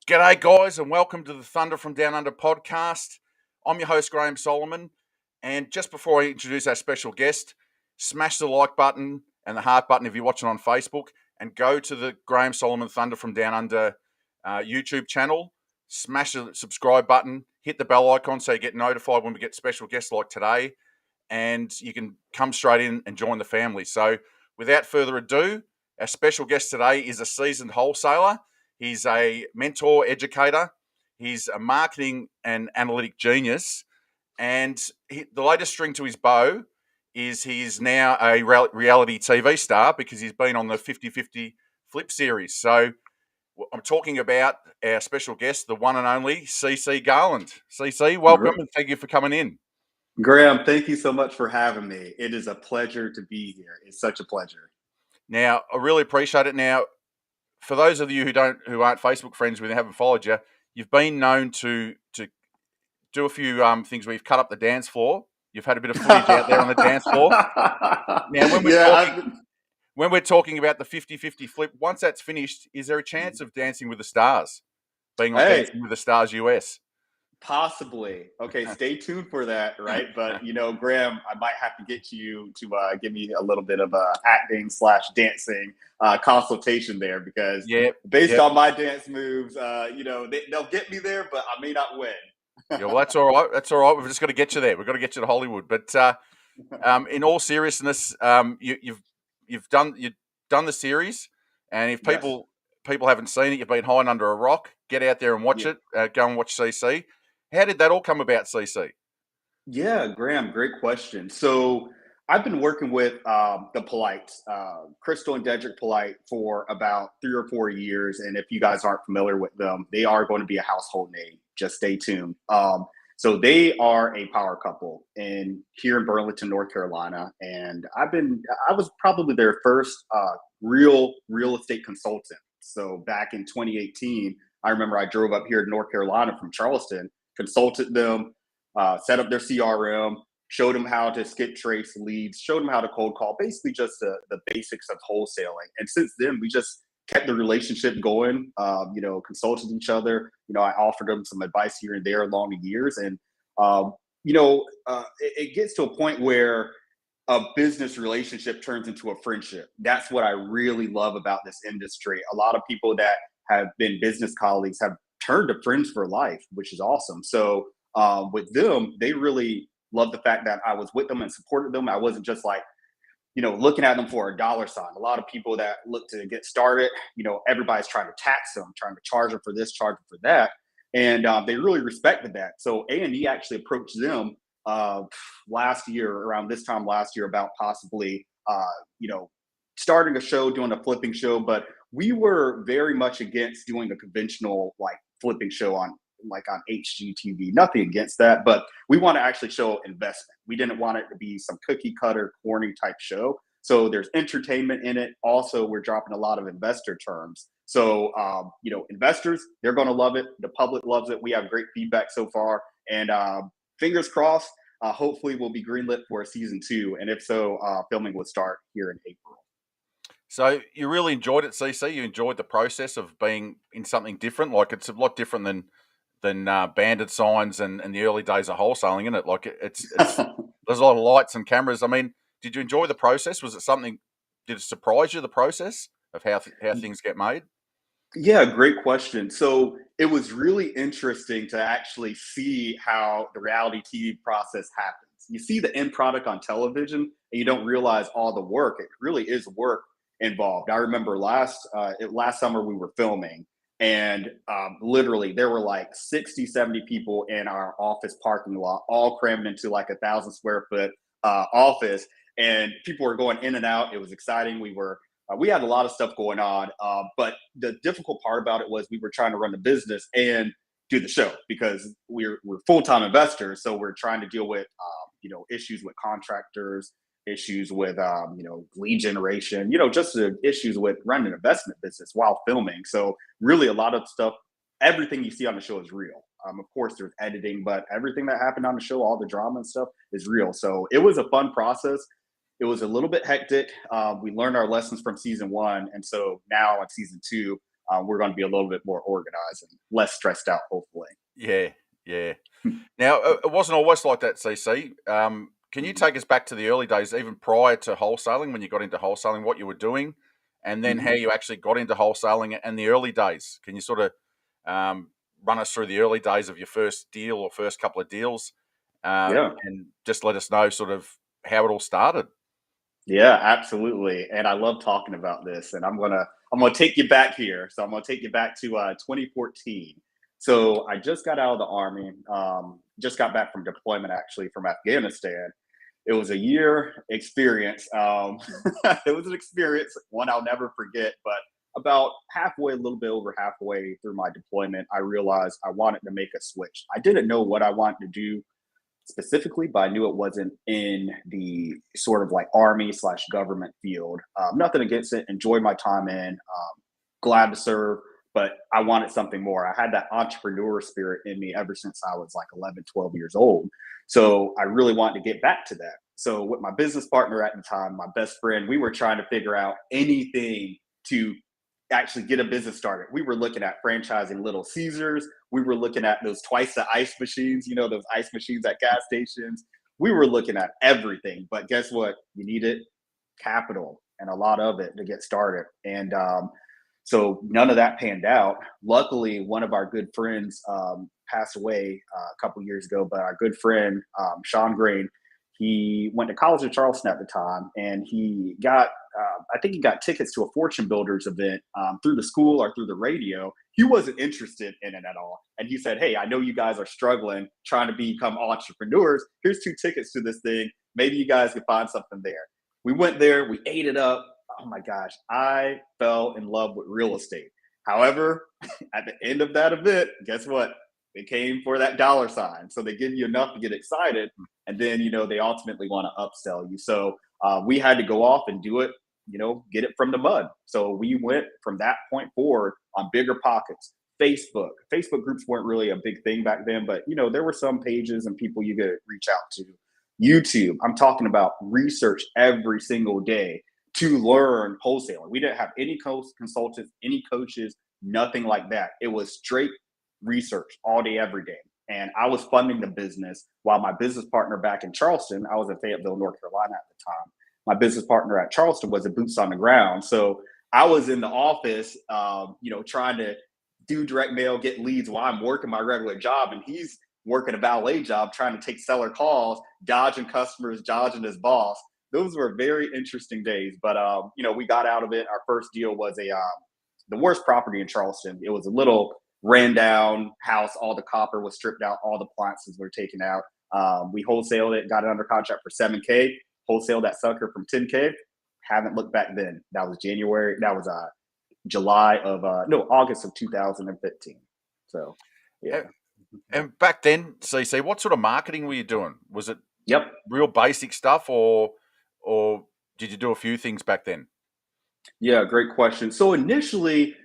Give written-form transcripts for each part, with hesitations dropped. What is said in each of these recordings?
G'day, guys, and welcome to the Thunder from Down Under podcast. I'm your host, Graham Solomon. And just before I introduce our special guest, smash the like button and the heart button if you're watching on Facebook, and go to the Graham Solomon Thunder from Down Under YouTube channel. Smash the subscribe button, hit the bell icon so you get notified when we get special guests like today, and you can come straight in and join the family. So, without further ado, our special guest today is a seasoned wholesaler. He's a mentor, educator. He's a marketing and analytic genius. And the latest string to his bow is he's now a reality TV star because he's been on the 50-50 Flip series. So I'm talking about our special guest, the one and only CC Garland. CC, welcome and thank you for coming in. Graham, thank you so much for having me. It is a pleasure to be here. It's such a pleasure. Now, I really appreciate it. Now, for those of you who aren't Facebook friends with and haven't followed you, you've been known to do a few things where you've cut up the dance floor. You've had a bit of footage out there on the dance floor. Now, when we're talking about the 50-50 Flip, once that's finished, is there a chance of Dancing with the Stars, being on Dancing with the Stars US? Possibly. Okay, stay tuned for that, right? But, Graham, I might have to get you to give me a little bit of acting/dancing consultation there because based on my dance moves, they'll get me there, but I may not win. Yeah, well, that's all right. That's all right. We've just got to get you there. We've got to get you to Hollywood. But in all seriousness, you've done the series, and if people haven't seen it, you've been hiding under a rock. Get out there and watch it. Go and watch CC. How did that all come about, CC? Yeah, Graham, great question. So I've been working with the Polites, Crystal and Dedrick Polite, for about 3 or 4 years. And if you guys aren't familiar with them, they are going to be a household name. Just stay tuned. So they are a power couple here in Burlington, North Carolina. And I was probably their first real estate consultant. So back in 2018, I remember I drove up here to North Carolina from Charleston, consulted them, set up their CRM, showed them how to skip trace leads, showed them how to cold call, basically just the basics of wholesaling. And since then, we just kept the relationship going, consulted each other. I offered them some advice here and there along the years. And, it gets to a point where a business relationship turns into a friendship. That's what I really love about this industry. A lot of people that have been business colleagues have turned to friends for life, which is awesome. So with them, they really loved the fact that I was with them and supported them. I wasn't just like, looking at them for a dollar sign. A lot of people that look to get started, everybody's trying to tax them, trying to charge them for this, charge them for that. And they really respected that. So A&E actually approached them last year, around this time last year, about possibly, starting a show, doing a flipping show. But we were very much against doing a conventional flipping show on HGTV. Nothing against that, but we want to actually show investment. We didn't want it to be some cookie cutter, corny type show. So there's entertainment in it. Also, we're dropping a lot of investor terms. So, investors, they're going to love it. The public loves it. We have great feedback so far. And fingers crossed, hopefully we'll be greenlit for a season 2. And if so, filming will start here in April. So you really enjoyed it, CC? You enjoyed the process of being in something different? Like, it's a lot different than banded signs and the early days of wholesaling, isn't it? Like, it's there's a lot of lights and cameras. I mean, did you enjoy the process? Was it something? Did it surprise you, the process of how things get made? Yeah, great question. So it was really interesting to actually see how the reality TV process happens. You see the end product on television, and you don't realize all the work. It really is work involved. I remember last summer we were filming, and literally there were like 60, 70 people in our office parking lot, all crammed into like 1,000 square foot office, and people were going in and out. It was exciting. We had a lot of stuff going on, but the difficult part about it was we were trying to run the business and do the show because we're full-time investors. So we're trying to deal with, issues with contractors, issues with, lead generation, just the issues with running an investment business while filming. So really a lot of stuff, everything you see on the show is real. Of course, there's editing, but everything that happened on the show, all the drama and stuff is real. So it was a fun process. It was a little bit hectic. We learned our lessons from season 1. And so now in season 2, we're going to be a little bit more organized and less stressed out, hopefully. Yeah, yeah. Now, it wasn't always like that, CC. Can you take us back to the early days, even prior to wholesaling, when you got into wholesaling, what you were doing, and then how you actually got into wholesaling and the early days? Can you sort of run us through the early days of your first deal or first couple of deals, Yeah. and just let us know sort of how it all started? Yeah, absolutely. And I love talking about this. And I'm gonna take you back here. So I'm gonna take you back to 2014. So I just got out of the army. Just got back from deployment, actually, from Afghanistan. It was a year experience. It was an experience, one I'll never forget. But about halfway, a little bit over halfway through my deployment, I realized I wanted to make a switch. I didn't know what I wanted to do specifically, but I knew it wasn't in the sort of like army slash government field. Nothing against it. Enjoyed my time in. Glad to serve, but I wanted something more. I had that entrepreneur spirit in me ever since I was like 11, 12 years old. So I really wanted to get back to that. So with my business partner at the time, my best friend, we were trying to figure out anything to actually get a business started. We were looking at franchising Little Caesars. We were looking at those twice the ice machines, those ice machines at gas stations. We were looking at everything. But guess what? You needed capital and a lot of it to get started. And so none of that panned out. Luckily, one of our good friends passed away a couple years ago, but our good friend, Sean Grain, he went to college in Charleston at the time, and he got, I think he got tickets to a Fortune Builders event through the school or through the radio. He wasn't interested in it at all. And he said, "Hey, I know you guys are struggling trying to become entrepreneurs. Here's 2 tickets to this thing. Maybe you guys can find something there." We went there, we ate it up. Oh my gosh, I fell in love with real estate. However, at the end of that event, guess what? They came for that dollar sign. So they give you enough to get excited. And then, they ultimately want to upsell you. So we had to go off and do it, get it from the mud. So we went from that point forward on bigger pockets. Facebook groups weren't really a big thing back then, but, there were some pages and people you could reach out to. YouTube, I'm talking about research every single day to learn wholesaling. We didn't have any consultants, any coaches, nothing like that. It was straight research all day, every day. And I was funding the business while my business partner back in Charleston, I was in Fayetteville, North Carolina at the time. My business partner at Charleston was a boots on the ground. So I was in the office, trying to do direct mail, get leads while I'm working my regular job. And he's working a valet job, trying to take seller calls, dodging customers, dodging his boss. Those were very interesting days, but we got out of it. Our first deal was the worst property in Charleston. It was a little ran down house. All the copper was stripped out. All the appliances were taken out. We wholesaled it, got it under contract for $7K. Wholesaled that sucker from $10K. Haven't looked back then. That was January. That was August of 2015. So, yeah. And back then, CC, what sort of marketing were you doing? Was it Yep. real basic stuff, or did you do a few things back then? Yeah, great question. So initially,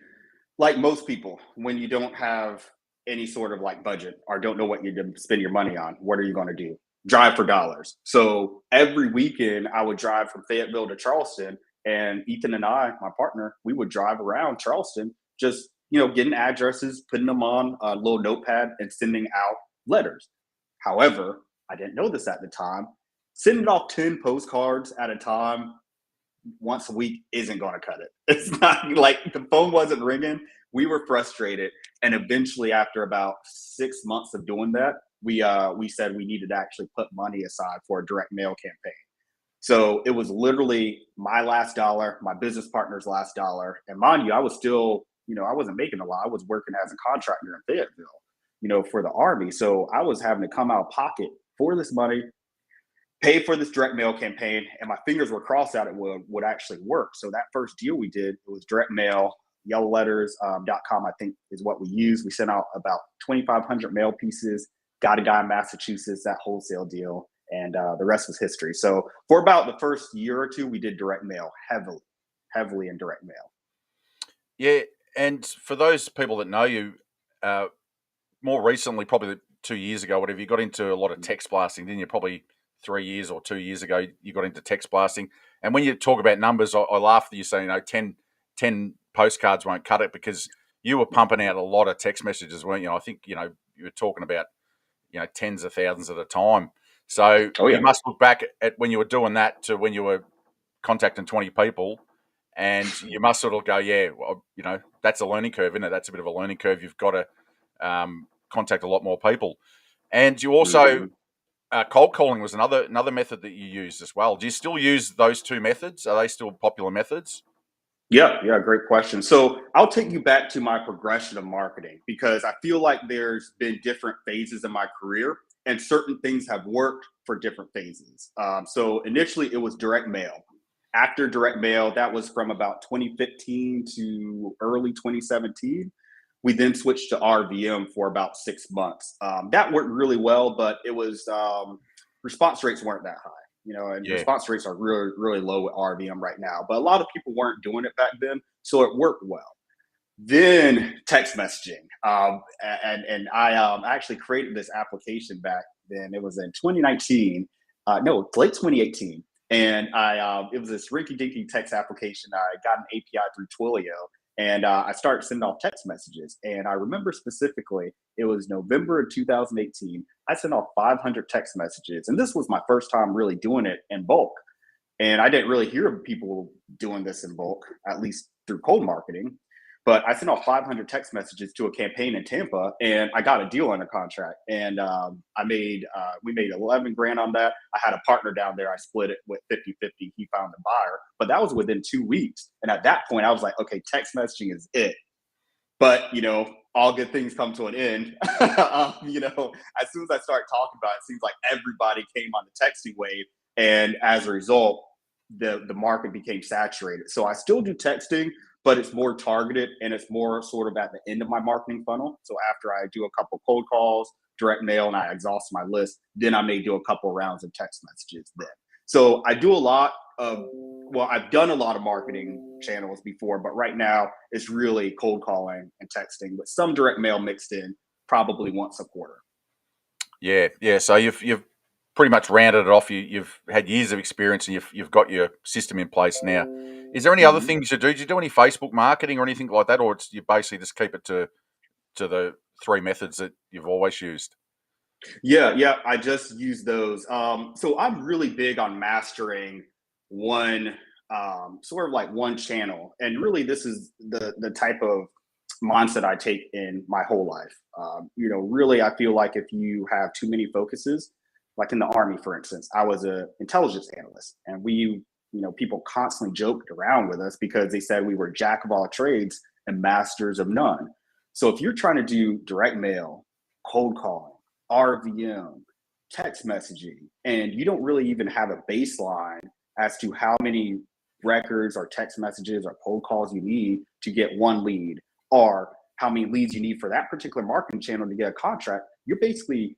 like most people, when you don't have any sort of like budget or don't know what you're going to spend your money on, what are you going to do? Drive for dollars. So every weekend, I would drive from Fayetteville to Charleston, and Ethan and I, my partner, we would drive around Charleston, just getting addresses, putting them on a little notepad, and sending out letters. However, I didn't know this at the time. Sending off 10 postcards at a time once a week isn't going to cut it. It's not like the phone wasn't ringing. We were frustrated. And eventually, after about 6 months of doing that, we said we needed to actually put money aside for a direct mail campaign. So it was literally my last dollar, my business partner's last dollar. And mind you, I was still, I wasn't making a lot. I was working as a contractor in Fayetteville, for the Army. So I was having to come out of pocket for this money, pay for this direct mail campaign, and my fingers were crossed out it would actually work. So that first deal we did, it was direct mail, yellowletters.com, I think is what we used. We sent out about 2,500 mail pieces, got a guy in Massachusetts, that wholesale deal, and the rest was history. So for about the first year or two, we did direct mail heavily in direct mail. Yeah, and for those people that know you, more recently, probably 2 years ago, whatever, you got into a lot of text blasting, didn't you? Probably 3 years or 2 years ago, you got into text blasting. And when you talk about numbers, I laugh that you're saying, 10 postcards won't cut it, because you were pumping out a lot of text messages, weren't you? I think, you were talking about, tens of thousands at a time. So Oh you yeah. must look back at when you were doing that to when you were contacting 20 people, and you must sort of go, yeah, well, that's a learning curve, isn't it? That's a bit of a learning curve. You've got to contact a lot more people. And you also, cold calling was another method that you used as well. Do you still use those two methods? Are they still popular methods? Yeah, great question. So I'll take you back to my progression of marketing, because I feel like there's been different phases in my career, and certain things have worked for different phases. So initially it was direct mail. After direct mail, that was from about 2015 to early 2017. We then switched to RVM for about 6 months. That worked really well, but it was response rates weren't that high. And Yeah, response rates are really, really low with RVM right now. But a lot of people weren't doing it back then, so it worked well. Then text messaging, and I actually created this application back then. It was in 2019, no, late 2018, and it was this rinky-dinky text application. I got an API through Twilio, and I started sending off text messages. And I remember specifically, it was November of 2018. I sent off 500 text messages, and this was my first time really doing it in bulk. And I didn't really hear of people doing this in bulk, at least through cold marketing. But I sent off 500 text messages to a campaign in Tampa, and I got a deal under contract. And we made 11 grand on that. I had a partner down there. I split it with 50-50. He found a buyer, but that was within 2 weeks. And at that point, I was like, okay, text messaging is it. But all good things come to an end. As soon as I started talking about it, it seems like everybody came on the texting wave, and as a result, the market became saturated. So I still do texting, but it's more targeted, and it's more sort of at the end of my marketing funnel. So after I do a couple cold calls, direct mail, and I exhaust my list, then I may do a couple rounds of text messages then. So I do a lot of, well, I've done a lot of marketing channels before, but right now it's really cold calling and texting with some direct mail mixed in, probably once a quarter. Yeah. So you've pretty much rounded it off. You've had years of experience, and you've got your system in place now. Is there any other things you do? Do you do any Facebook marketing or anything like that, or you basically just keep it to the three methods that you've always used? Yeah, I just use those. So I'm really big on mastering one, sort of like one channel, and really this is the type of mindset I take in my whole life. Really, I feel like if you have too many focuses, like in the Army, for instance, I was an intelligence analyst, and people constantly joked around with us because they said we were jack of all trades and masters of none. So if you're trying to do direct mail, cold calling, RVM, text messaging, and you don't really even have a baseline as to how many records or text messages or cold calls you need to get one lead, or how many leads you need for that particular marketing channel to get a contract, you're basically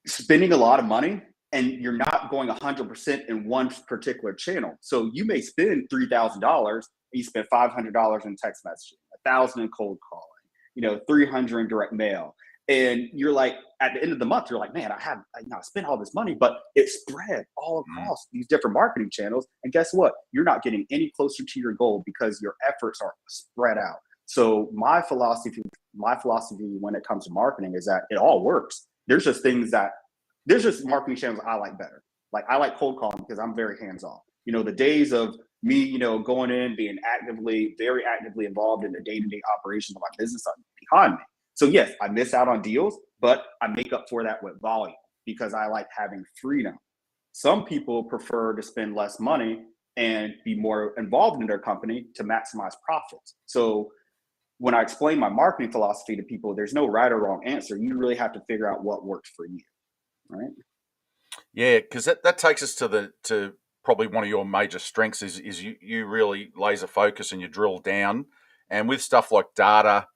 spending a lot of money, and you're not going 100% in one particular channel. So you may spend $3,000, and you spend $500 in text messaging, 1,000 in cold calling, 300 in direct mail. And you're like, at the end of the month, you're like, man, I spent all this money, but it's spread all across these different marketing channels. And guess what? You're not getting any closer to your goal because your efforts are spread out. So my philosophy when it comes to marketing is that it all works. There's just marketing channels I like better. Like I like cold calling because I'm very hands-on. The days of me, going in, being very actively involved in the day-to-day operations of my business are behind me. So yes, I miss out on deals, but I make up for that with volume because I like having freedom. Some people prefer to spend less money and be more involved in their company to maximize profits. So when I explain my marketing philosophy to people, there's no right or wrong answer. You really have to figure out what works for you, right? Yeah, because that takes us to probably one of your major strengths is you really laser focus and you drill down, and with stuff like data,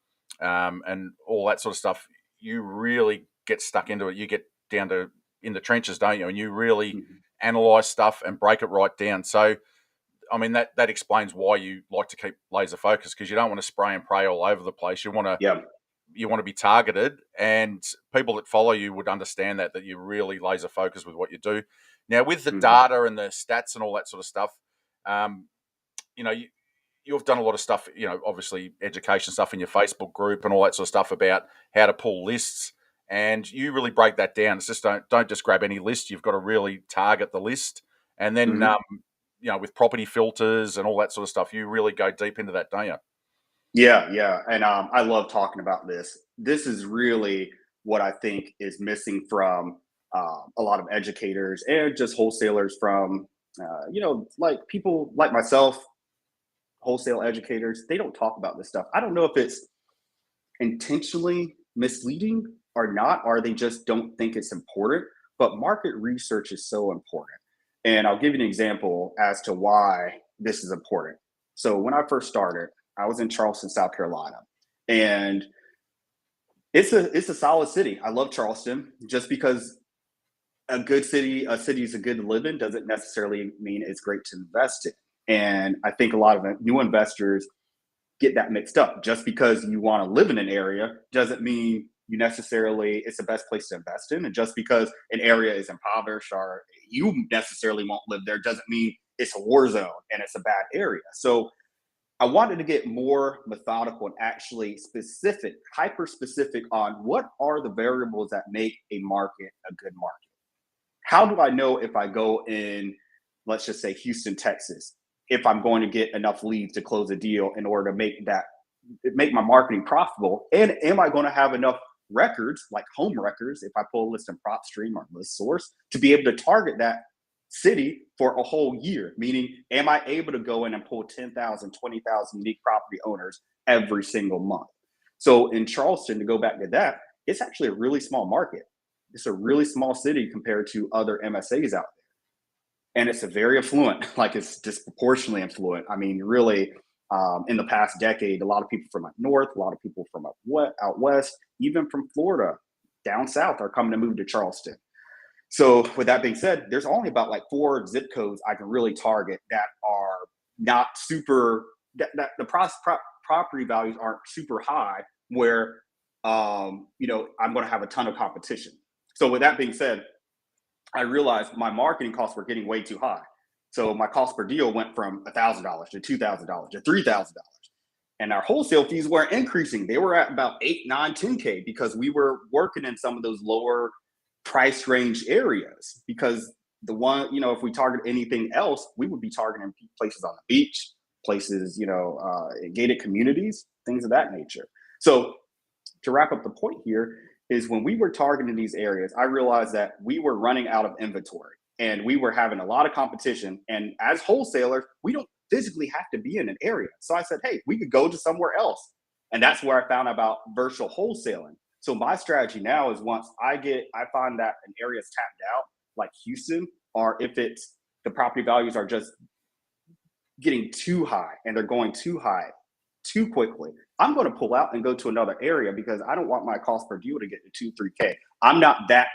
and all that sort of stuff, you really get stuck into it. You get down to in the trenches, don't you? And you really analyze stuff and break it right down. So, I mean, that explains why you like to keep laser focused, because you don't want to spray and pray all over the place. Yeah. You want to be targeted, and people that follow you would understand that you're really laser focused with what you do. Now, with the data and the stats and all that sort of stuff, you know, you've done a lot of stuff, obviously education stuff in your Facebook group and all that sort of stuff about how to pull lists, and you really break that down. It's just don't just grab any list. You've got to really target the list, and then with property filters and all that sort of stuff, you really go deep into that, don't you? Yeah, and I love talking about this. This is really what I think is missing from a lot of educators and just wholesalers from like people like myself, wholesale educators. They don't talk about this stuff. I don't know if it's intentionally misleading or not, or they just don't think it's important. But market research is so important. And I'll give you an example as to why this is important. So when I first started, I was in Charleston, South Carolina, and it's a solid city. I love Charleston. Just because a city is a good to live in doesn't necessarily mean it's great to invest in. And I think a lot of new investors get that mixed up. Just because you want to live in an area doesn't mean you necessarily it's the best place to invest in. And just because an area is impoverished or you necessarily won't live there doesn't mean it's a war zone and it's a bad area. So I wanted to get more methodical and actually specific, hyper specific on what are the variables that make a market a good market. How do I know if I go in, let's just say Houston, Texas, if I'm going to get enough leads to close a deal in order to make my marketing profitable? And am I going to have enough records, like home records, if I pull a list in PropStream or List Source, to be able to target that city for a whole year? Meaning, am I able to go in and pull 10,000, 20,000 unique property owners every single month? So in Charleston, to go back to that, it's actually a really small market. It's a really small city compared to other MSAs out there. And it's a very affluent, like it's disproportionately affluent. I mean, really, in the past decade, a lot of people from up north, a lot of people from out west, even from Florida, down south are coming to move to Charleston. So with that being said, there's only about like 4 zip codes I can really target that are not super, that the property values aren't super high where, I'm going to have a ton of competition. So with that being said, I realized my marketing costs were getting way too high. So my cost per deal went from $1,000 to $2,000 to $3,000. And our wholesale fees weren't increasing. They were at about 8, 9, 10K because we were working in some of those lower price range areas. Because if we target anything else, we would be targeting places on the beach, places, gated communities, things of that nature. So to wrap up the point here is when we were targeting these areas, I realized that we were running out of inventory and we were having a lot of competition. And as wholesalers, we don't physically have to be in an area. So I said, hey, we could go to somewhere else. And that's where I found out about virtual wholesaling. So my strategy now is once I find that an area is tapped out, like Houston, or if it's the property values are just getting too high and they're going too high too quickly, I'm going to pull out and go to another area because I don't want my cost per deal to get to 2, 3K. I'm not that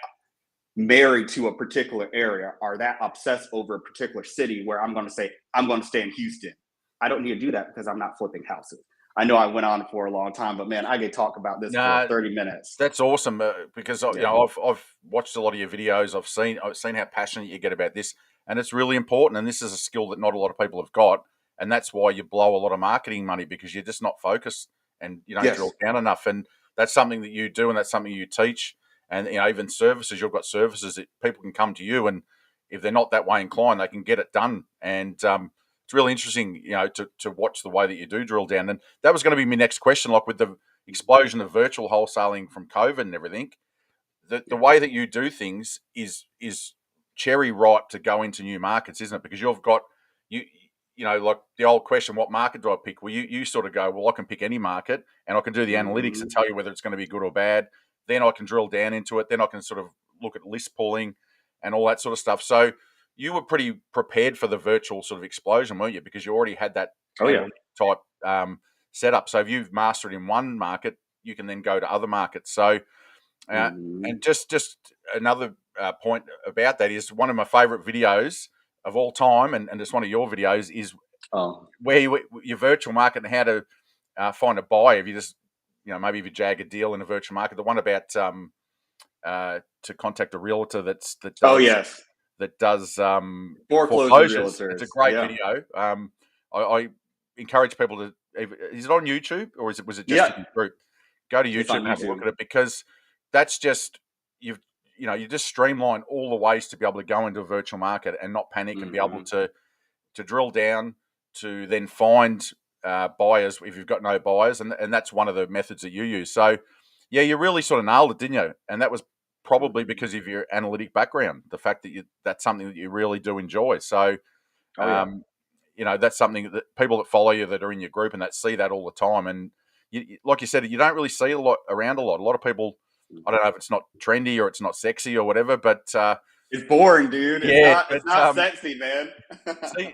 married to a particular area or that obsessed over a particular city where I'm going to say, I'm going to stay in Houston. I don't need to do that because I'm not flipping houses. I know I went on for a long time, but man, I could talk about this for 30 minutes. That's awesome because I've watched a lot of your videos. I've seen how passionate you get about this, and it's really important. And this is a skill that not a lot of people have got, and that's why you blow a lot of marketing money because you're just not focused and you don't drill down enough. And that's something that you do, and that's something you teach. And even services, you've got services that people can come to you, and if they're not that way inclined, they can get it done. And it's really interesting, to watch the way that you do drill down. And that was going to be my next question, like with the explosion of virtual wholesaling from COVID and everything. The way that you do things is cherry ripe to go into new markets, isn't it? Because you've got like the old question, what market do I pick? Well, you sort of go, well, I can pick any market, and I can do the analytics and tell you whether it's going to be good or bad. Then I can drill down into it. Then I can sort of look at list pulling and all that sort of stuff. So you were pretty prepared for the virtual sort of explosion, weren't you? Because you already had that type setup. So if you've mastered in one market, you can then go to other markets. So, and just another point about that is one of my favorite videos of all time, and it's one of your videos, is where your virtual market and how to find a buyer. If you just, maybe if you jag a deal in a virtual market, the one about to contact a realtor that does foreclosure realtors. It's a great video. encourage people to. Is it on YouTube or was it just Yeah, in your group? Go to it's YouTube on and have a look YouTube. at it, because that's just you just streamline all the ways to be able to go into a virtual market and not panic and be able to drill down to then find buyers if you've got no buyers, and that's one of the methods that you use. So yeah, you really sort of nailed it, didn't you? And that was probably because of your analytic background, the fact that that's something that you really do enjoy. So Oh yeah. that's something that people that follow you that are in your group and that see that all the time. And like you said, you don't really see a lot around a lot. A lot of people, I don't know if it's not trendy or it's not sexy or whatever, but It's boring, dude. It's yeah, not. but It's not sexy, man.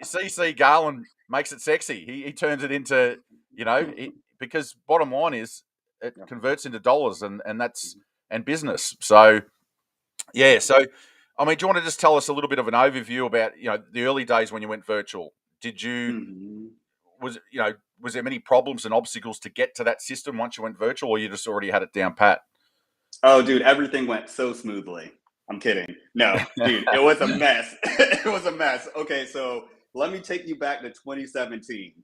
CC Garland makes it sexy. He turns it into, because bottom line is it Yeah. converts into dollars and that's and business. So yeah, so I mean, do you want to just tell us a little bit of an overview about the early days when you went virtual? Did you Mhm. was there many problems and obstacles to get to that system once you went virtual, or you just already had it down pat? Oh, dude, everything went so smoothly. I'm kidding. No, dude, it was a mess. It was a mess. Okay, so let me take you back to 2017.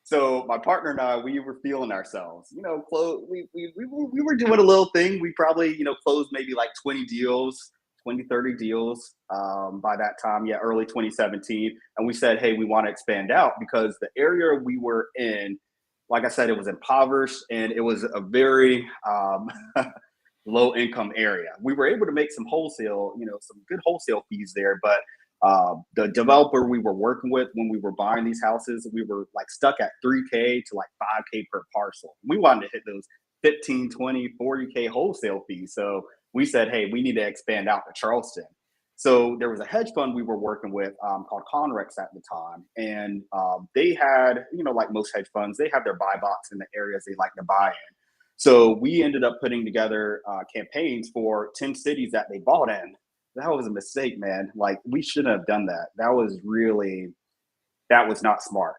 So my partner and I, we were feeling ourselves. We were doing a little thing. We probably, closed maybe like 20 deals, 20, 30 deals by that time. Yeah, early 2017. And we said, hey, we want to expand out because the area we were in, like I said, it was impoverished and it was a very low income area. We were able to make some wholesale, some good wholesale fees there, but the developer we were working with when we were buying these houses, we were like stuck at 3K to like 5K per parcel. We wanted to hit those 15, 20, 40K wholesale fees. So we said, hey, we need to expand out to Charleston. So there was a hedge fund we were working with called Conrex at the time. And they had, like most hedge funds, they have their buy box in the areas they like to buy in. So we ended up putting together campaigns for 10 cities that they bought in. That was a mistake, man. Like we shouldn't have done that. That was not smart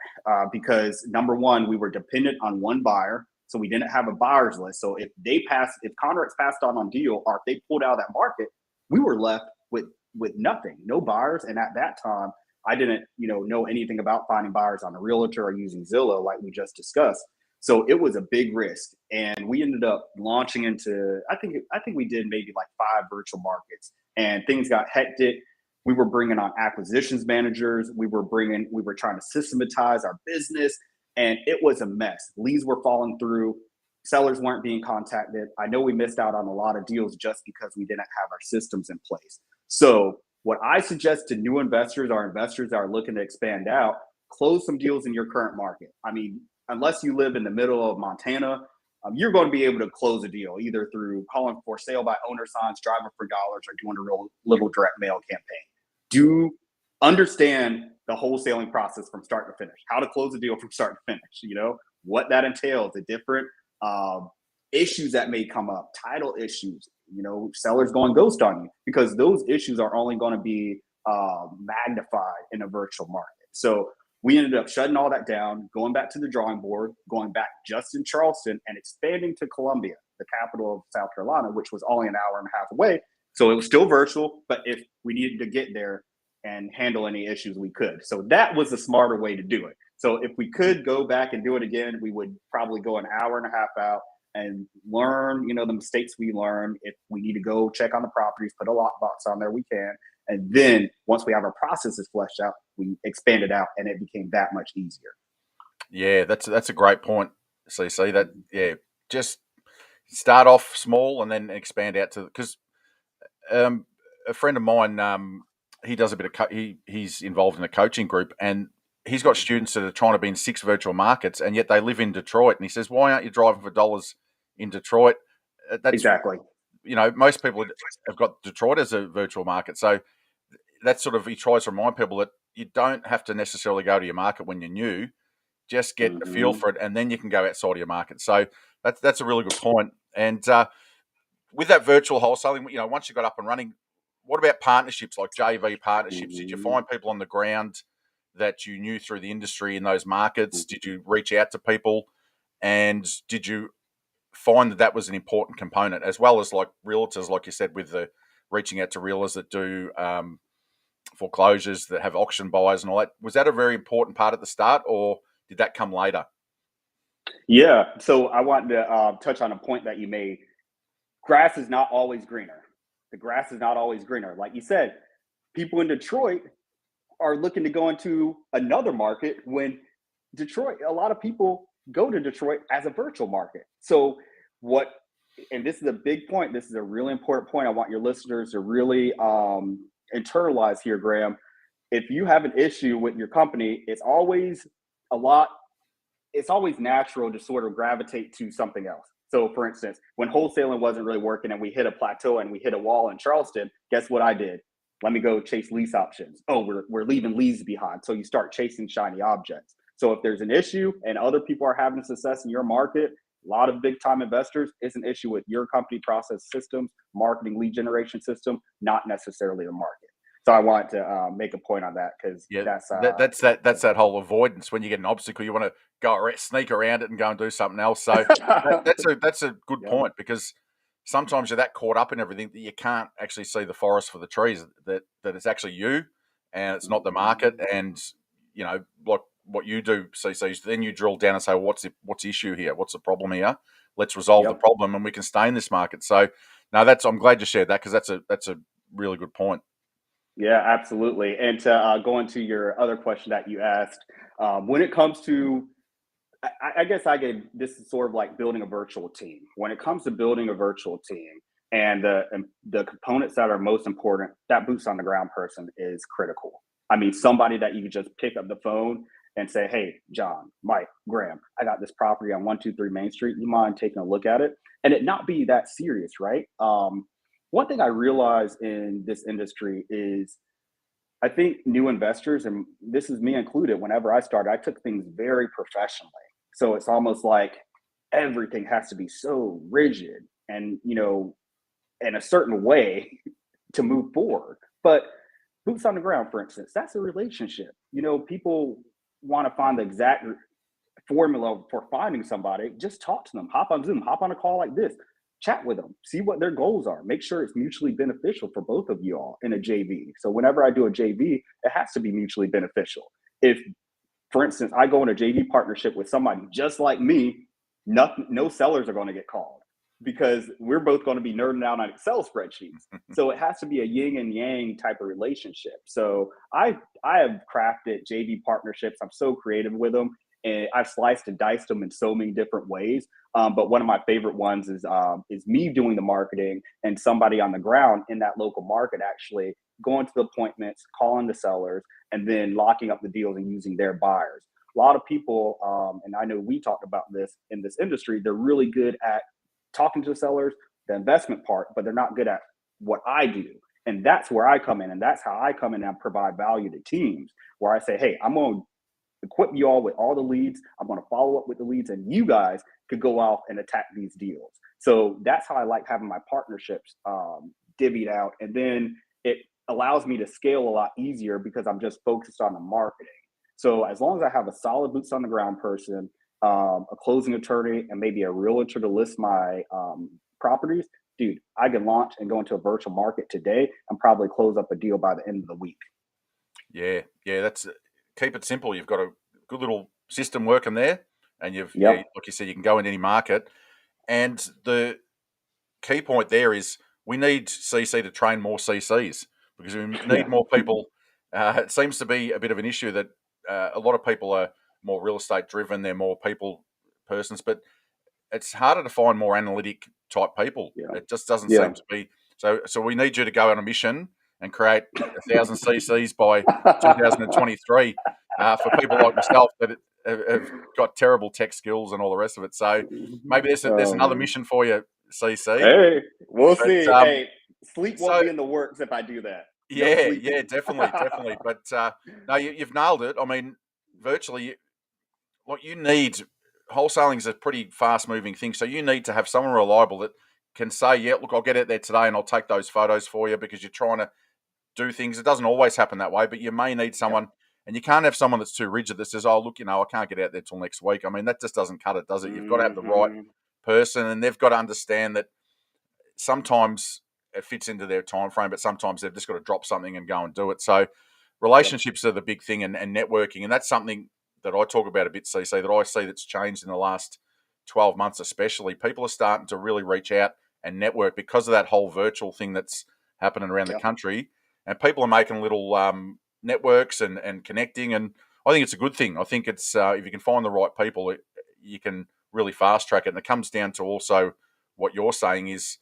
because number one, we were dependent on one buyer. So we didn't have a buyer's list. So if Conrex passed on deal or if they pulled out of that market, we were left with nothing, no buyers. And at that time, I didn't, know anything about finding buyers on a realtor or using Zillow like we just discussed. So it was a big risk, and we ended up launching into. I think we did maybe like 5 virtual markets, and things got hectic. We were bringing on acquisitions managers. We were trying to systematize our business, and it was a mess. Leads were falling through. Sellers weren't being contacted. I know we missed out on a lot of deals just because we didn't have our systems in place. So what I suggest to new investors or investors that are looking to expand out, close some deals in your current market. I mean, unless you live in the middle of Montana, you're going to be able to close a deal either through calling for sale by owner signs, driving for dollars, or doing a real little direct mail campaign. Do understand the wholesaling process from start to finish, how to close a deal from start to finish, what that entails, the different issues that may come up, title issues, sellers going ghost on you, because those issues are only going to be magnified in a virtual market. So we ended up shutting all that down, going back to the drawing board, going back just in Charleston and expanding to Columbia, the capital of South Carolina, which was only an hour and a half away. So it was still virtual, but if we needed to get there and handle any issues, we could. So that was the smarter way to do it. So if we could go back and do it again, we would probably go an hour and a half out and learn, the mistakes we learned. If we need to go check on the properties, put a lockbox on there, we can. And then once we have our processes fleshed out, we expand it out and it became that much easier. Yeah, that's a great point, CC. That just start off small and then expand out to, because a friend of mine, he does a bit of he's involved in a coaching group, and he's got students that are trying to be in 6 virtual markets, and yet they live in Detroit. And he says, "Why aren't you driving for dollars in Detroit?" That's exactly. Most people have got Detroit as a virtual market, so that's sort of, he tries to remind people that you don't have to necessarily go to your market when you're new. Just get a feel for it, and then you can go outside of your market. So that's a really good point. And with that virtual wholesaling, once you got up and running, what about partnerships like JV partnerships? Did you find people on the ground that you knew through the industry in those markets? Did you reach out to people, and did you find that was an important component, as well as like realtors, like you said, with the reaching out to realtors that do foreclosures, that have auction buyers and all that? Was that a very important part at the start, or did that come later? Yeah. So I wanted to touch on a point that you made. Grass is not always greener. The grass is not always greener. Like you said, people in Detroit are looking to go into another market when Detroit, a lot of people go to Detroit as a virtual market. So what, and this is a big point, this is a really important point. I want your listeners to really internalize here, Graham. If you have an issue with your company, a lot, it's always natural to sort of gravitate to something else. So for instance, when wholesaling wasn't really working and we hit a plateau and we hit a wall in Charleston, guess what I did? Let me go chase lease options. Oh, we're leaving leads behind. So you start chasing shiny objects. So if there's an issue and other people are having success in your market, a lot of big time investors, it's an issue with your company process systems, marketing lead generation system, not necessarily the market. So I want to make a point on that because that's that whole avoidance. When you get an obstacle, you want to sneak around it and go and do something else. So that's a good point, because sometimes you're that caught up in everything that you can't actually see the forest for the trees. That it's actually you, and it's not the market. And like what you do, CC, then you drill down and say, what's the issue here? What's the problem here? Let's resolve the problem, and we can stay in this market. So no, I'm glad you shared that, because that's a really good point. Yeah, absolutely. And to go into your other question that you asked, when it comes to, I guess this is sort of like building a virtual team. When it comes to building a virtual team and the components that are most important, that boots on the ground person is critical. I mean, somebody that you can just pick up the phone and say, hey, John, Mike, Graham, I got this property on 123 Main Street. You mind taking a look at it? And it not be that serious, right? One thing I realized in this industry is I think new investors, and this is me included, whenever I started, I took things very professionally. So it's almost like everything has to be so rigid and, in a certain way to move forward. But boots on the ground, for instance, that's a relationship. People want to find the exact formula for finding somebody. Just talk to them, hop on Zoom, hop on a call like this, chat with them, see what their goals are, make sure it's mutually beneficial for both of you all in a JV. So whenever I do a JV, it has to be mutually beneficial. If, for instance, I go in a JV partnership with somebody just like me, no sellers are going to get called, because we're both going to be nerding out on Excel spreadsheets. So it has to be a yin and yang type of relationship. So I have crafted JV partnerships. I'm so creative with them, and I've sliced and diced them in so many different ways. But one of my favorite ones is me doing the marketing and somebody on the ground in that local market actually going to the appointments, calling the sellers, and then locking up the deals and using their buyers. A lot of people, and I know we talked about this in this industry, they're really good at talking to the sellers, the investment part, but they're not good at what I do. And that's where I come in. And that's how I come in and provide value to teams, where I say, hey, I'm going to equip you all with all the leads. I'm going to follow up with the leads, and you guys could go out and attack these deals. So that's how I like having my partnerships divvied out. And then it allows me to scale a lot easier because I'm just focused on the marketing. So as long as I have a solid boots on the ground person, a closing attorney, and maybe a realtor to list my properties, dude, I can launch and go into a virtual market today and probably close up a deal by the end of the week. Yeah, that's keep it simple. You've got a good little system working there, and like you said, you can go in any market. And the key point there is we need CC to train more CCs, because we need more people. It seems to be a bit of an issue that a lot of people are more real estate driven. They're more people persons, but it's harder to find more analytic type people. It just doesn't seem to be. So we need you to go on a mission and create 1,000 CCs by 2023 for people like myself that have got terrible tech skills and all the rest of it. So maybe there's another mission for you, CC. Hey, we'll see. Hey, sleep won't be in the works if I do that. Yeah, definitely. But no, you've nailed it. I mean, virtually, what you need, wholesaling is a pretty fast-moving thing. So you need to have someone reliable that can say, yeah, look, I'll get out there today and I'll take those photos for you, because you're trying to do things. It doesn't always happen that way, but you may need someone, and you can't have someone that's too rigid that says, oh, look, I can't get out there till next week. I mean, that just doesn't cut it, does it? You've got to have the right person, and they've got to understand that sometimes it fits into their time frame, but sometimes they've just got to drop something and go and do it. So relationships are the big thing, and networking, and that's something that I talk about a bit, CC, that I see that's changed in the last 12 months especially. People are starting to really reach out and network because of that whole virtual thing that's happening around the country. And people are making little networks and connecting. And I think it's a good thing. I think it's if you can find the right people, you can really fast track it. And it comes down to also what you're saying is,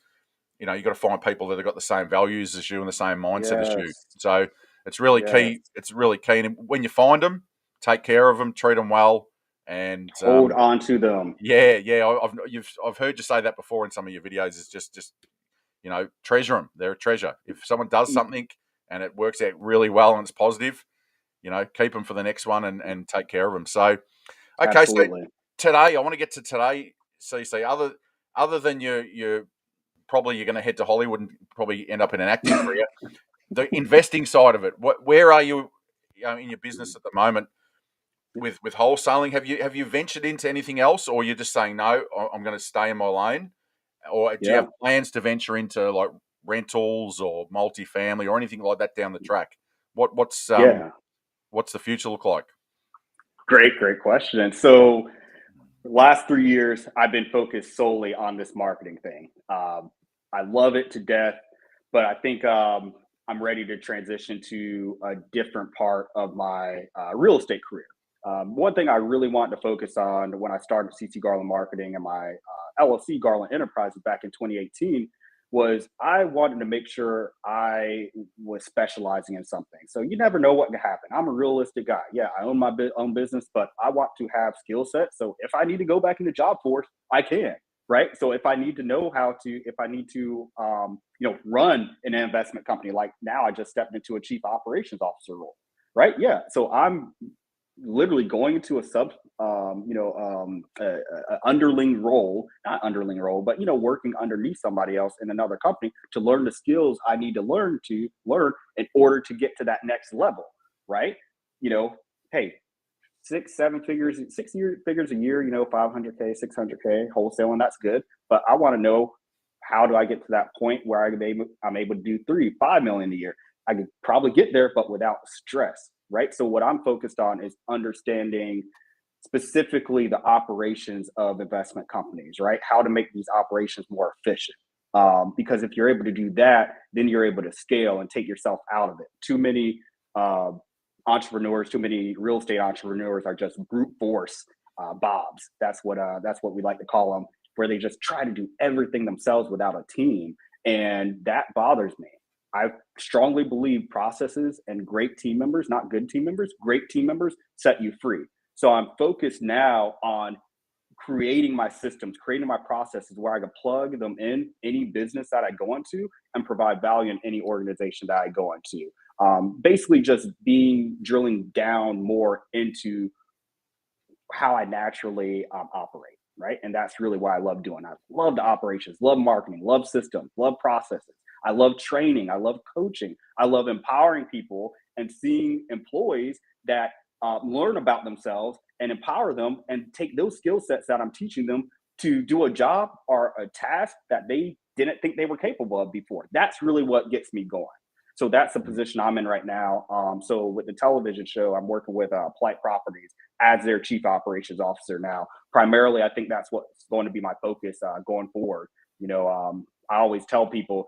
you got to find people that have got the same values as you and the same mindset as you. So it's really key. It's really key. And when you find them, take care of them, treat them well, and hold on to them. Yeah. I've heard you say that before in some of your videos. Is just treasure them. They're a treasure. If someone does something and it works out really well and it's positive, keep them for the next one and take care of them. So, okay, Absolutely. So today I want to get to today, CC. Other than you're probably going to head to Hollywood and probably end up in an acting career. The investing side of it, where are you, in your business at the moment with wholesaling? Have you ventured into anything else, or you're just saying no, I'm going to stay in my lane, or do you have plans to venture into like rentals or multifamily or anything like that down the track? What's the future look like? Great question. And so, last 3 years, I've been focused solely on this marketing thing. I love it to death, but I think I'm ready to transition to a different part of my real estate career. One thing I really wanted to focus on when I started CC Garland Marketing and my LLC Garland Enterprises back in 2018 was I wanted to make sure I was specializing in something. So you never know what can happen. I'm a realistic guy. Yeah, I own my own business, but I want to have skill sets. So if I need to go back in the job force, I can. Right. So if I need to know if I need to, run an investment company, like now I just stepped into a chief operations officer role. Right. Yeah. So I'm literally going into underling role, not underling role, but working underneath somebody else in another company to learn the skills I need to learn in order to get to that next level. Right. Hey, 6 figures a year, 500K, 600K wholesaling, that's good. But I want to know, how do I get to that point where I'm able to do 3-5 million a year? I could probably get there, but without stress, right? So what I'm focused on is understanding specifically the operations of investment companies, right? How to make these operations more efficient. Because if you're able to do that, then you're able to scale and take yourself out of it. Too many real estate entrepreneurs are just brute force bobs. That's what we like to call them, where they just try to do everything themselves without a team, and that bothers me. I strongly believe processes and great team members, not good team members, great team members set you free. So I'm focused now on creating my systems, creating my processes where I can plug them in any business that I go into and provide value in any organization that I go into. Basically just drilling down more into how I naturally operate, right? And that's really what I love doing. I love the operations, love marketing, love systems, love processes. I love training. I love coaching. I love empowering people and seeing employees that learn about themselves and empower them and take those skill sets that I'm teaching them to do a job or a task that they didn't think they were capable of before. That's really what gets me going. So that's the position I'm in right now. So with the television show, I'm working with Polite Properties as their chief operations officer now. Primarily, I think that's what's going to be my focus going forward. I always tell people,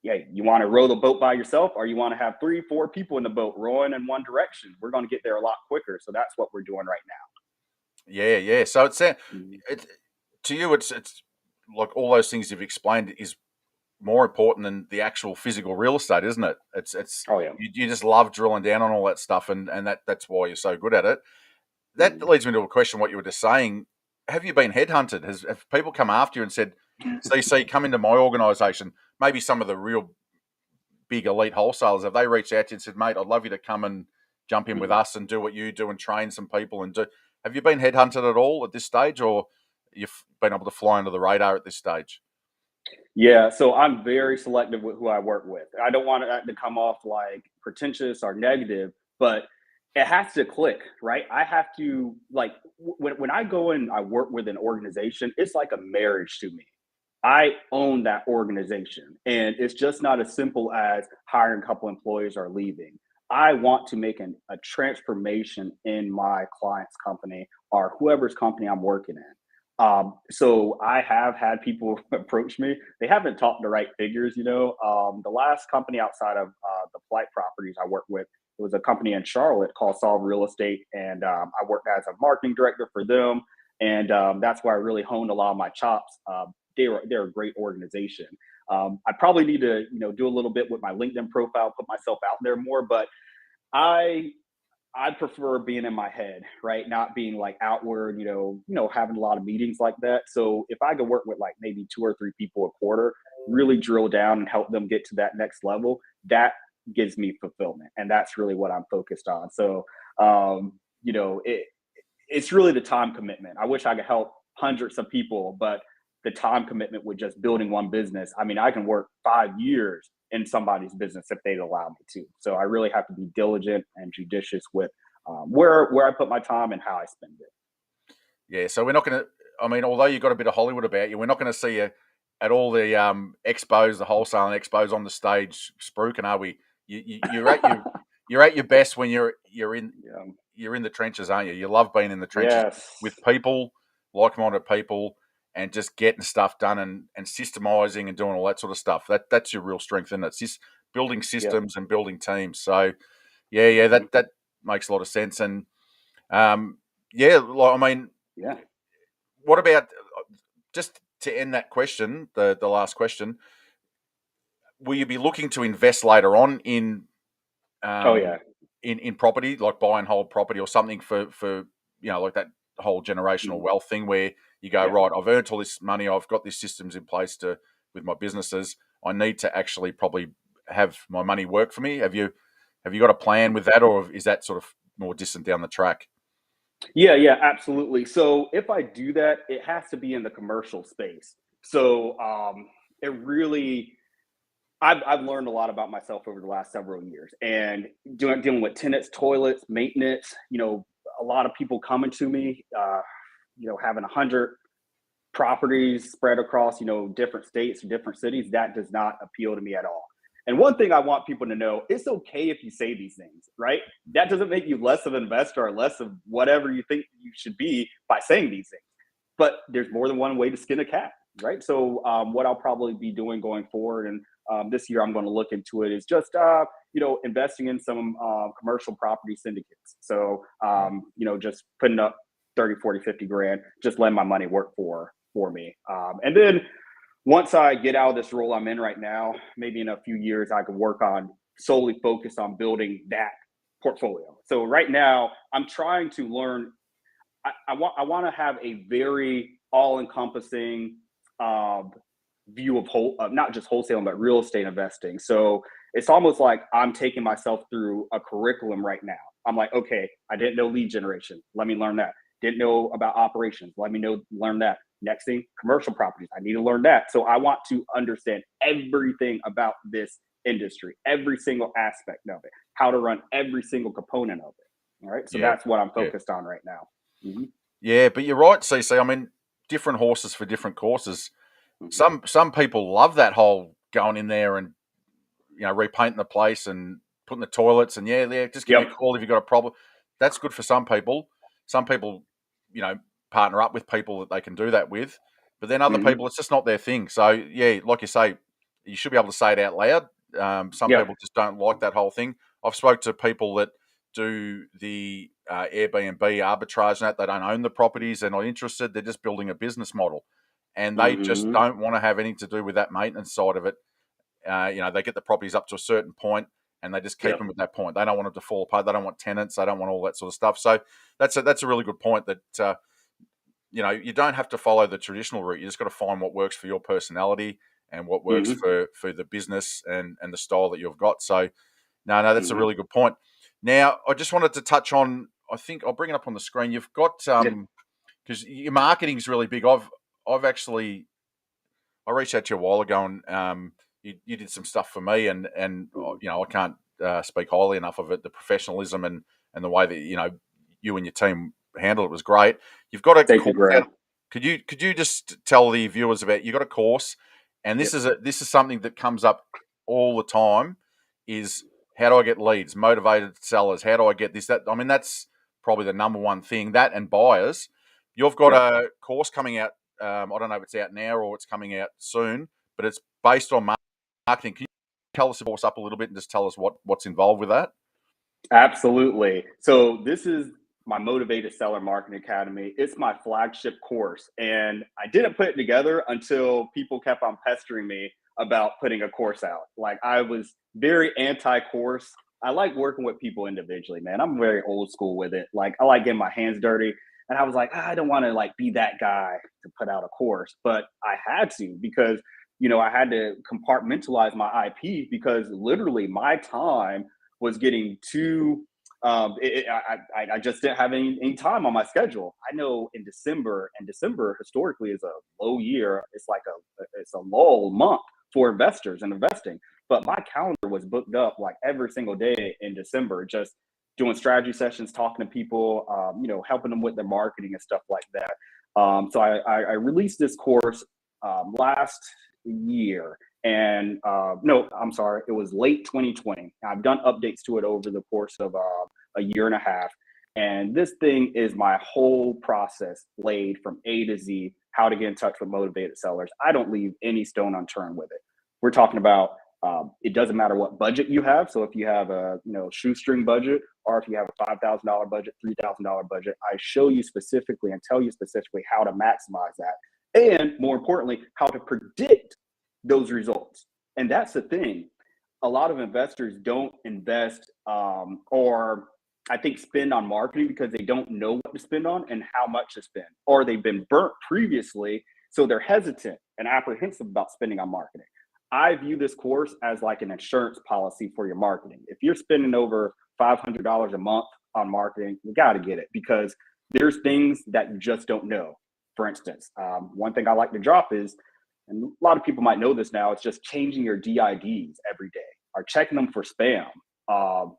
yeah, you want to row the boat by yourself, or you want to have 3-4 people in the boat rowing in one direction. We're going to get there a lot quicker. So that's what we're doing right now. Yeah. So it's to you, it's like all those things you've explained is more important than the actual physical real estate, isn't it? It's oh yeah. You just love drilling down on all that stuff, and that's why you're so good at it. That leads me to a question. What you were just saying. Have you been headhunted? Have people come after you and said, CC, come into my organisation? Maybe some of the real big elite wholesalers, have they reached out to you and said, mate, I'd love you to come and jump in with us and do what you do and train some people and do? Have you been headhunted at all at this stage, or you've been able to fly under the radar at this stage? Yeah, so I'm very selective with who I work with. I don't want that to come off like pretentious or negative, but it has to click, right? I have to when I go and I work with an organization, it's like a marriage to me. I own that organization, and it's just not as simple as hiring a couple employees or leaving. I want to make a transformation in my client's company or whoever's company I'm working in. So I have had people approach me. They haven't talked the right figures, you know. The last company outside of the flight properties I worked with, it was a company in Charlotte called Solve Real Estate, and I worked as a marketing director for them, and that's where I really honed a lot of my chops. They're a great organization. I probably need to, you know, do a little bit with my LinkedIn profile, put myself out there more, but I I prefer being in my head, right? Not being like outward, having a lot of meetings like that. So if I could work with like maybe two or three people a quarter, really drill down and help them get to that next level, that gives me fulfillment. And that's really what I'm focused on. So, um, you know, it, it's really the time commitment. I wish I could help hundreds of people, but the time commitment with just building one business. I mean, I can work 5 years in somebody's business if they'd allow me to. So I really have to be diligent and judicious with where I put my time and how I spend it. Yeah, so we're not going to. I mean, although you've got a bit of Hollywood about you, we're not going to see you at all the expos, the wholesaling expos on the stage spruiking, are we? You're at your best when Yeah. you're in the trenches, aren't you? You love being in the trenches Yes. with people, like-minded people, and just getting stuff done and systemizing and doing all that sort of stuff. That's your real strength, isn't it? It's just building Yep. systems and building teams. So yeah, Mhm. that makes a lot of sense. And yeah, like, I mean, Yeah. what about just to end that question, the last question? Will you be looking to invest later on Oh um, yeah. in property, like buy and hold property or something for like that whole generational Mhm. wealth thing where you go, Yeah. right, I've earned all this money, I've got these systems in place to with my businesses. I need to actually probably have my money work for me. Have you got a plan with that, or is that sort of more distant down the track? Yeah, yeah, absolutely. So if I do that, it has to be in the commercial space. So it really, I've learned a lot about myself over the last several years, and dealing with tenants, toilets, maintenance. A lot of people coming to me, having 100 properties spread across, different states, different cities. That does not appeal to me at all. And one thing I want people to know, it's okay if you say these things, right? That doesn't make you less of an investor or less of whatever you think you should be by saying these things. But there's more than one way to skin a cat, right? So what I'll probably be doing going forward, and this year I'm going to look into it, is just investing in some commercial property syndicates. So just putting up 30, 40, 50 grand, just letting my money work for me. And then once I get out of this role I'm in right now, maybe in a few years, I can work on solely focus on building that portfolio. So right now, I'm trying to learn. I want to have a very all encompassing view of not just wholesaling but real estate investing. So it's almost like I'm taking myself through a curriculum right now. I'm like, okay, I didn't know lead generation. Let me learn that. Didn't know about operations. Let me learn that. Next thing, commercial properties. I need to learn that. So I want to understand everything about this industry, every single aspect of it, how to run every single component of it. All right. So Yeah, that's what I'm yeah, focused on right now. Mhm. yeah. But you're right, CC. I mean, different horses for different courses. Mhm. Some people love that whole going in there and repainting the place and putting the toilets and yeah, just give me a Yep. call if you've got a problem. That's good for some people. Some people, you know, partner up with people that they can do that with. But then other Mhm. people, it's just not their thing. So yeah, like you say, you should be able to say it out loud. Some Yep. people just don't like that whole thing. I've spoke to people that do the Airbnb arbitrage and that they don't own the properties. They're not interested. They're just building a business model, and they just Mhm. don't want to have anything to do with that maintenance side of it. They get the properties up to a certain point and they just keep Yep. them at that point. They don't want them to fall apart. They don't want tenants. They don't want all that sort of stuff. So that's a really good point that, you don't have to follow the traditional route. You just got to find what works for your personality and what works Mhm. for the business and the style that you've got. So no, that's a Mhm. really good point. Now, I just wanted to touch on, I think I'll bring it up on the screen. You've got, Yeah. because your marketing is really big. I've actually I reached out to you a while ago, and you did some stuff for me, and Mhm. I can't speak highly enough of it. The professionalism and the way that you and your team handled it was great. You've got a Thank you, course out. Graham. Could you just tell the viewers about you got a course, and Yep. this is something that comes up all the time. Is how do I get leads, motivated sellers? How do I get this, that? I mean, that's probably the number one thing, that and buyers. You've got a course coming out. I don't know if it's out now or it's coming out soon, but it's based on marketing. Can you tell us about up a little bit and just tell us what's involved with that? Absolutely. So this is my Motivated Seller Marketing Academy. It's my flagship course. And I didn't put it together until people kept on pestering me about putting a course out. Like, I was very anti-course. I like working with people individually, man. I'm very old school with it. Like, I like getting my hands dirty. And I was like, I don't want to like be that guy to put out a course, but I had to, because I had to compartmentalize my IP, because literally my time was getting too I just didn't have any time on my schedule. I know in December, and December historically is a low year. It's like it's a lull month for investors and investing. But my calendar was booked up like every single day in December, just doing strategy sessions, talking to people, helping them with their marketing and stuff like that. So I released this course last year. And no, I'm sorry, it was late 2020. I've done updates to it over the course of a year and a half. And this thing is my whole process laid from A to Z, how to get in touch with motivated sellers. I don't leave any stone unturned with it. We're talking about it doesn't matter what budget you have. So if you have a shoestring budget, or if you have a $5,000 budget, $3,000 budget, I show you specifically and tell you specifically how to maximize that. And more importantly, how to predict those results. And that's the thing. A lot of investors don't invest or I think spend on marketing because they don't know what to spend on and how much to spend, or they've been burnt previously. So they're hesitant and apprehensive about spending on marketing. I view this course as like an insurance policy for your marketing. If you're spending over $500 a month on marketing, you got to get it, because there's things that you just don't know. For instance, one thing I like to drop is, and a lot of people might know this now, it's just changing your DIDs every day, or checking them for spam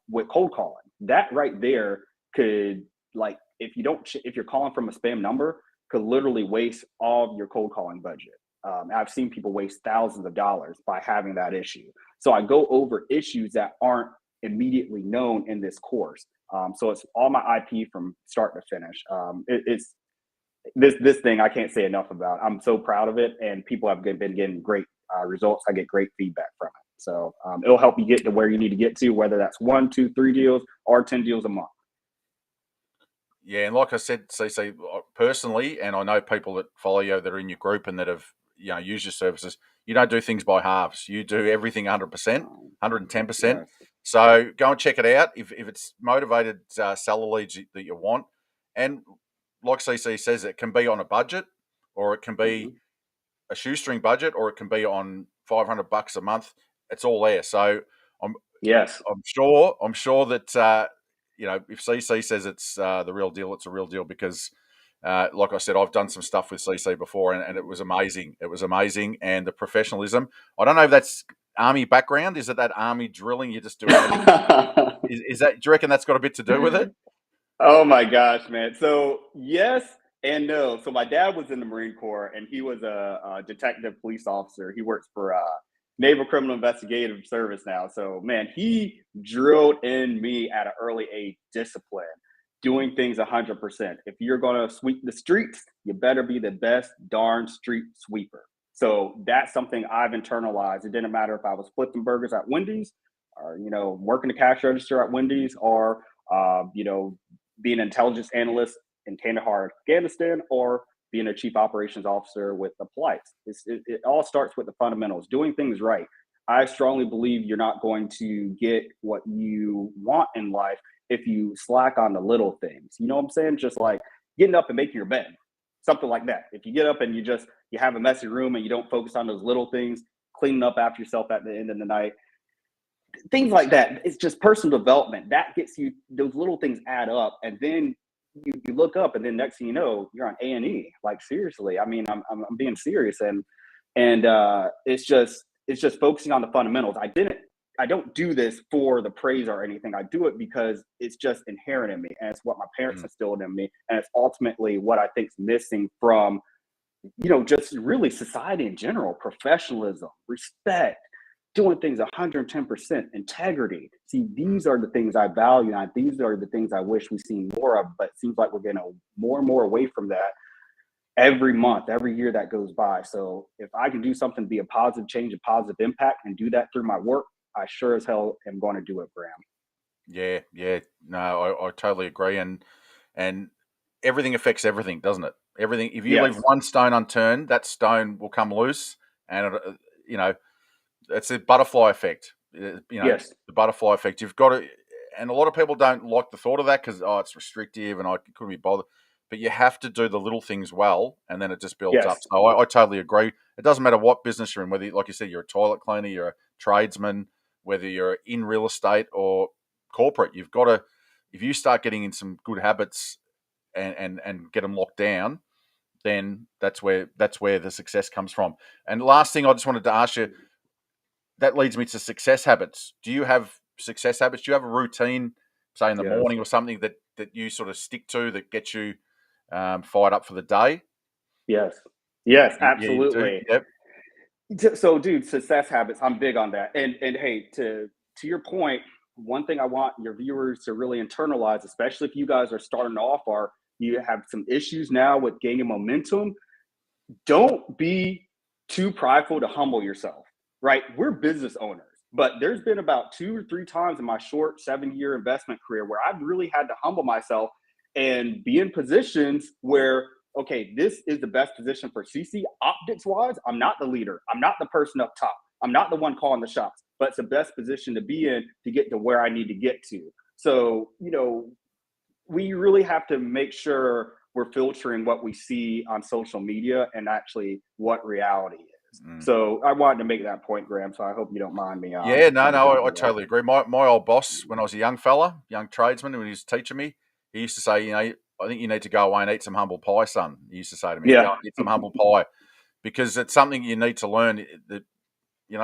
with cold calling. That right there could, like, if you're calling from a spam number, could literally waste all of your cold calling budget. I've seen people waste thousands of dollars by having that issue. So I go over issues that aren't immediately known in this course. So it's all my IP from start to finish. It's this thing I can't say enough about. I'm so proud of it, and people have been getting great results. I get great feedback from it. So it'll help you get to where you need to get to, whether that's 1, 2, 3 deals or 10 deals a month. Yeah, and like I said, CC, personally, and I know people that follow you that are in your group and that have used your services, you don't do things by halves. You do everything 100%, 110%. Yes. So go and check it out if it's motivated seller leads that you want. And like CC says, it can be on a budget, or it can be a shoestring budget, or it can be on $500 a month. It's all there. So I'm sure that if CC says it's the real deal, it's a real deal, because like I said, I've done some stuff with CC before, and it was amazing. It was amazing, and the professionalism. I don't know if that's Army background. Is it that Army drilling? You just do everything. Is that? Do you reckon that's got a bit to do with it? Oh my gosh, man. So yes and no. So my dad was in the Marine Corps, and he was a detective police officer. He works for Naval Criminal Investigative Service now. So man, he drilled in me at an early age discipline, doing things 100%. If you're going to sweep the streets, you better be the best darn street sweeper. So that's something I've internalized. It didn't matter if I was flipping burgers at Wendy's, or working the cash register at Wendy's, or being an intelligence analyst in Kandahar, Afghanistan, or being a chief operations officer with the Police. It all starts with the fundamentals, doing things right. I strongly believe you're not going to get what you want in life if you slack on the little things. You know what I'm saying? Just like getting up and making your bed, something like that. If you get up and you have a messy room and you don't focus on those little things, cleaning up after yourself at the end of the night, things like that. It's just personal development that gets you. Those little things add up, and then you look up, and then next thing you know, you're on A&E. Like, seriously, I mean, I'm being serious, and it's just focusing on the fundamentals. I don't do this for the praise or anything. I do it because it's just inherent in me, and it's what my parents instilled in me, and it's ultimately what I think is missing from just really society in general: professionalism, respect, doing things 110%, integrity. see, these are the things I value, and these are the things I wish we seen more of, but it seems like we're getting more and more away from that every month, every year that goes by. So if I can do something, be a positive change, a positive impact, and do that through my work, I sure as hell am going to do it, Graham. Yeah. No, I totally agree. And everything affects everything, doesn't it? Everything. If you leave one stone unturned, that stone will come loose, and it's the butterfly effect. The butterfly effect. You've got to, and a lot of people don't like the thought of that because it's restrictive and I couldn't be bothered. But you have to do the little things well, and then it just builds up. So I totally agree. It doesn't matter what business you're in, whether, like you said, you're a toilet cleaner, you're a tradesman, whether you're in real estate or corporate. You've got to, if you start getting in some good habits and get them locked down, then that's where the success comes from. And last thing I just wanted to ask you, that leads me to success habits. Do you have success habits? Do you have a routine, say in the morning or something that you sort of stick to that gets you fired up for the day? Yes, absolutely. Yep. So, dude, success habits, I'm big on that. And hey, to your point, one thing I want your viewers to really internalize, especially if you guys are starting off or you have some issues now with gaining momentum, don't be too prideful to humble yourself, right? We're business owners, but there's been about 2 or 3 times in my short 7-year investment career where I've really had to humble myself and be in positions where, okay, this is the best position for CC optics wise. I'm not the leader. I'm not the person up top. I'm not the one calling the shots, but it's the best position to be in to get to where I need to get to. So, we really have to make sure we're filtering what we see on social media and actually what reality is. So I wanted to make that point, Graham, so I hope you don't mind me. I totally agree. My old boss, when I was a young tradesman, when he was teaching me, he used to say, I think you need to go away and eat some humble pie, son. He used to say to me, go and eat some humble pie, because it's something you need to learn that,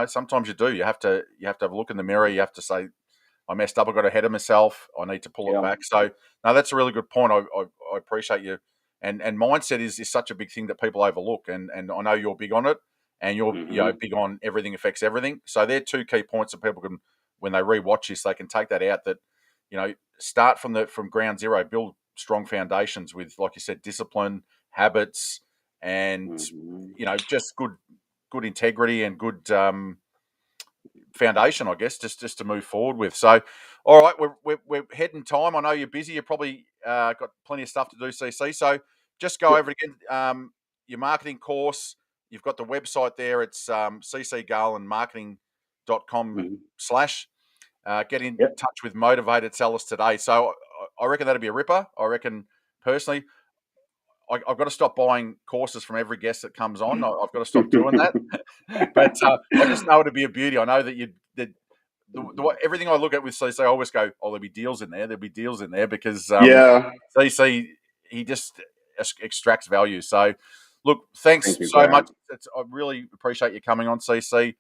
sometimes you do. You have to have a look in the mirror. You have to say, I messed up. I got ahead of myself. I need to pull it back. So, no, that's a really good point. I appreciate you. And mindset is such a big thing that people overlook. And I know you're big on it, and you're big on everything affects everything. So they're 2 key points that people can, when they rewatch this, they can take that out. That start from ground zero, build strong foundations with, like you said, discipline, habits, and just good integrity and good foundation, I guess, just to move forward with. So, all right, we're heading time. I know you're busy. You probably got plenty of stuff to do, CC. So just go over it again. Your marketing course. You've got the website there. It's ccgarlandmarketing.com/. Get in touch with motivated sellers today. So I reckon that'd be a ripper. I reckon personally, I've got to stop buying courses from every guest that comes on. I've got to stop doing that. But I just know it'd be a beauty. I know that everything I look at with CC, I always go, there'll be deals in there. There'll be deals in there because CC, he just extracts value. So, look, thanks so much. I really appreciate you coming on, CC.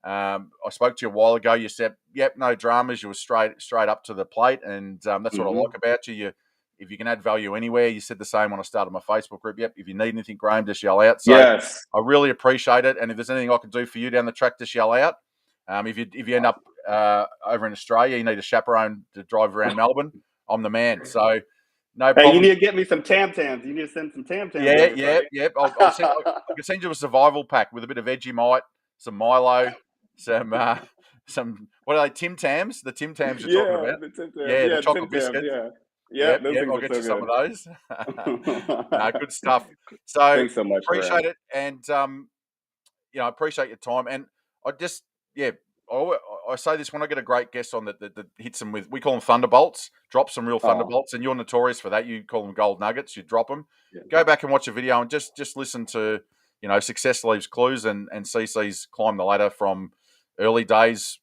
I spoke to you a while ago. You said, "Yep, no dramas." You were straight up to the plate, and that's what I like about you. If you can add value anywhere, you said the same when I started my Facebook group. Yep, if you need anything, Graham, just yell out. So I really appreciate it. And if there's anything I can do for you down the track, just yell out. If you end up over in Australia, you need a chaperone to drive around Melbourne, I'm the man. So no problem. Hey, you need to get me some Tam Tams. You need to send some Tam Tams. Yep. I can send you a survival pack with a bit of Vegemite, some Milo, some what are they? Tim Tams? The Tim Tams you're talking about? The chocolate biscuits. Yep, I'll get you some of those. No, good stuff. So thanks so much. Appreciate it, and I appreciate your time. And I just, I say this when I get a great guest on that hits them with, we call them thunderbolts, drop some real thunderbolts, and you're notorious for that. You call them gold nuggets. You drop them. Go back and watch a video and just listen to, success leaves clues, and CC's climbed the ladder from early days,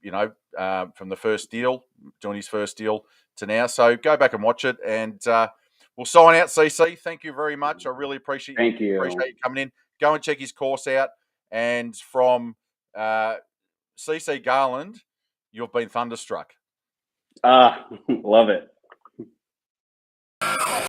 from the first deal, doing his first deal to now. So go back and watch it, and we'll sign out, CC. Thank you very much. I really appreciate you coming in. Go and check his course out. And from CC Garland, you've been thunderstruck. Love it.